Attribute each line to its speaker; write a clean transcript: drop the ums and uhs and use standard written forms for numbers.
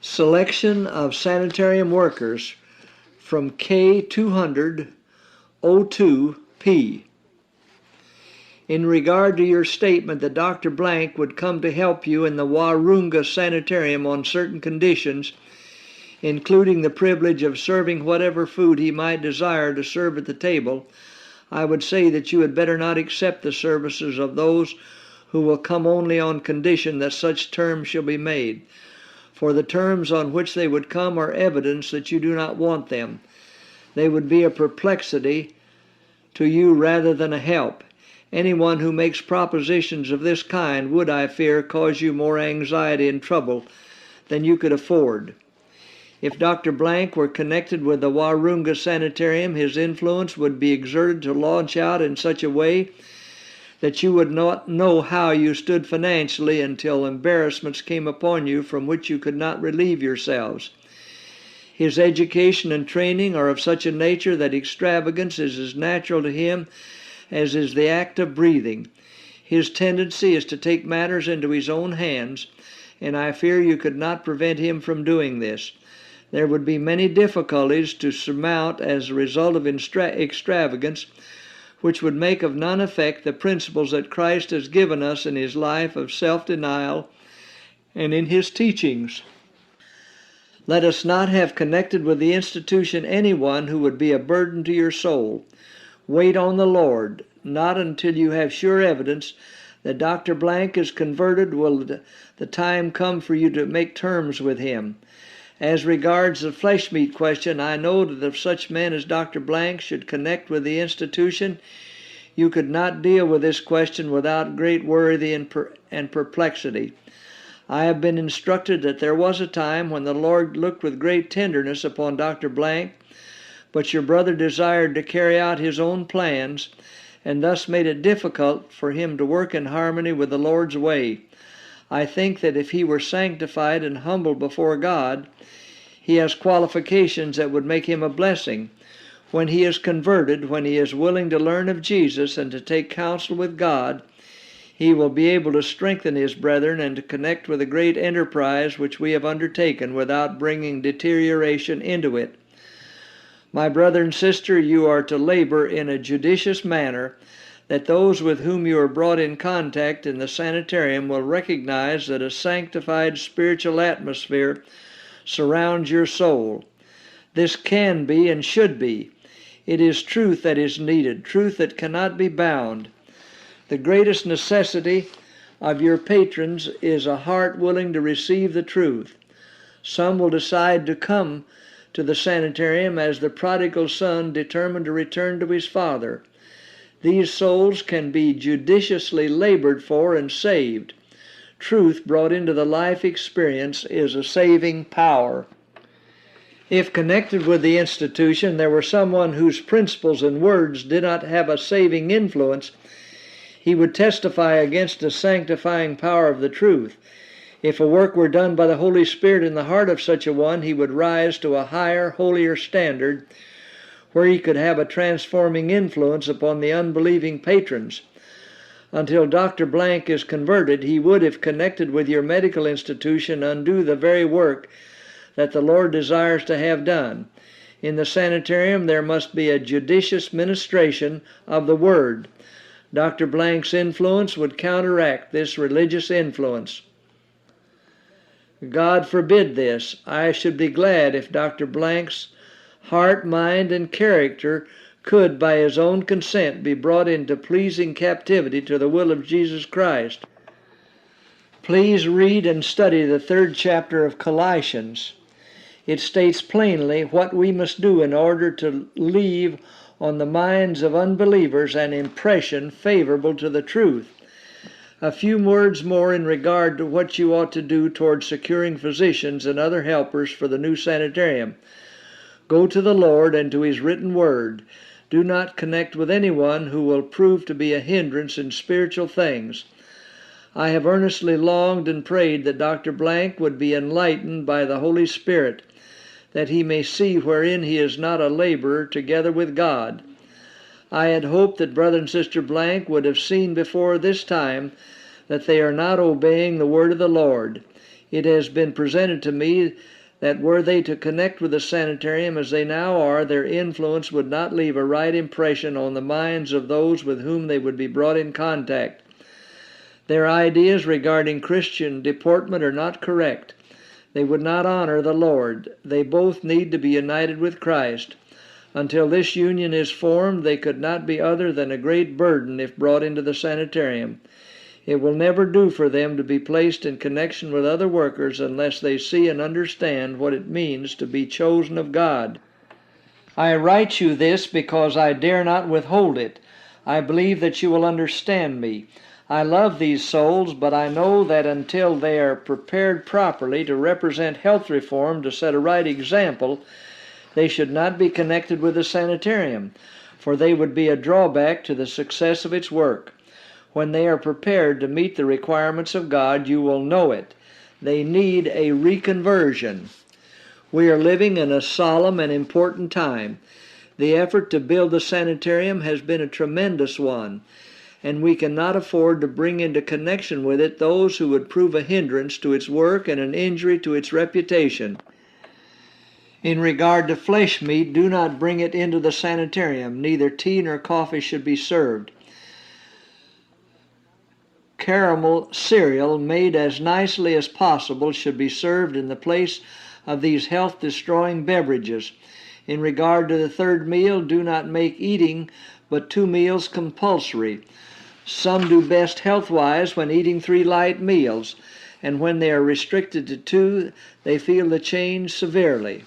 Speaker 1: Selection of Sanitarium workers from K200-02P. In regard to your statement that Dr. Blank would come to help you in the Warunga Sanitarium on certain conditions, including the privilege of serving whatever food he might desire to serve at the table, I would say that you had better not accept the services of those who will come only on condition that such terms shall be made. For the terms on which they would come are evidence that you do not want them. They would be a perplexity to you rather than a help. Anyone who makes propositions of this kind would, I fear, cause you more anxiety and trouble than you could afford. If Dr. Blank were connected with the Warunga Sanitarium, his influence would be exerted to launch out in such a way that you would not know how you stood financially until embarrassments came upon you from which you could not relieve yourselves. His education and training are of such a nature that extravagance is as natural to him as is the act of breathing. His tendency is to take matters into his own hands, and I fear you could not prevent him from doing this. There would be many difficulties to surmount as a result of extravagance, which would make of none effect the principles that Christ has given us in his life of self-denial and in his teachings. Let us not have connected with the institution anyone who would be a burden to your soul. Wait on the Lord. Not until you have sure evidence that Dr. Blank is converted will the time come for you to make terms with him. As regards the flesh meat question, I know that if such men as Dr. Blank should connect with the institution, you could not deal with this question without great worry and perplexity. I have been instructed that there was a time when the Lord looked with great tenderness upon Dr. Blank, but your brother desired to carry out his own plans, and thus made it difficult for him to work in harmony with the Lord's way. I think that if he were sanctified and humble before God, he has qualifications that would make him a blessing. When he is converted, when he is willing to learn of Jesus and to take counsel with God, he will be able to strengthen his brethren and to connect with the great enterprise which we have undertaken without bringing deterioration into it. My brother and sister, you are to labor in a judicious manner, that those with whom you are brought in contact in the sanitarium will recognize that a sanctified spiritual atmosphere surrounds your soul. This can be and should be. It is truth that is needed, truth that cannot be bound. The greatest necessity of your patrons is a heart willing to receive the truth. Some will decide to come to the sanitarium as the prodigal son determined to return to his father. These souls can be judiciously labored for and saved. Truth brought into the life experience is a saving power. If connected with the institution there were someone whose principles and words did not have a saving influence, he would testify against the sanctifying power of the truth. If a work were done by the Holy Spirit in the heart of such a one, he would rise to a higher, holier standard, where he could have a transforming influence upon the unbelieving patrons. Until Dr. Blank is converted, he would, if connected with your medical institution, undo the very work that the Lord desires to have done. In the sanitarium there must be a judicious ministration of the Word. Dr. Blank's influence would counteract this religious influence. God forbid this. I should be glad if Dr. Blank's heart, mind, and character could, by his own consent, be brought into pleasing captivity to the will of Jesus Christ. Please read and study the 3rd chapter of Colossians. It states plainly what we must do in order to leave on the minds of unbelievers an impression favorable to the truth. A few words more in regard to what you ought to do toward securing physicians and other helpers for the new sanitarium. Go to the Lord and to his written word. Do not connect with anyone who will prove to be a hindrance in spiritual things. I have earnestly longed and prayed that Dr. Blank would be enlightened by the Holy Spirit, that he may see wherein he is not a laborer together with God. I had hoped that Brother and Sister Blank would have seen before this time that they are not obeying the word of the Lord. It has been presented to me that were they to connect with the sanitarium as they now are, their influence would not leave a right impression on the minds of those with whom they would be brought in contact. Their ideas regarding Christian deportment are not correct. They would not honor the Lord. They both need to be united with Christ. Until this union is formed, they could not be other than a great burden if brought into the sanitarium. It will never do for them to be placed in connection with other workers unless they see and understand what it means to be chosen of God. I write you this because I dare not withhold it. I believe that you will understand me. I love these souls, but I know that until they are prepared properly to represent health reform to set a right example, they should not be connected with the sanitarium, for they would be a drawback to the success of its work. When they are prepared to meet the requirements of God, you will know it. They need a reconversion. We are living in a solemn and important time. The effort to build the sanitarium has been a tremendous one, and we cannot afford to bring into connection with it those who would prove a hindrance to its work and an injury to its reputation. In regard to flesh meat, do not bring it into the sanitarium. Neither tea nor coffee should be served. Caramel cereal made as nicely as possible should be served in the place of these health-destroying beverages. In regard to the third meal, do not make eating but 2 meals compulsory. Some do best health-wise when eating 3 light meals, and when they are restricted to 2, they feel the change severely.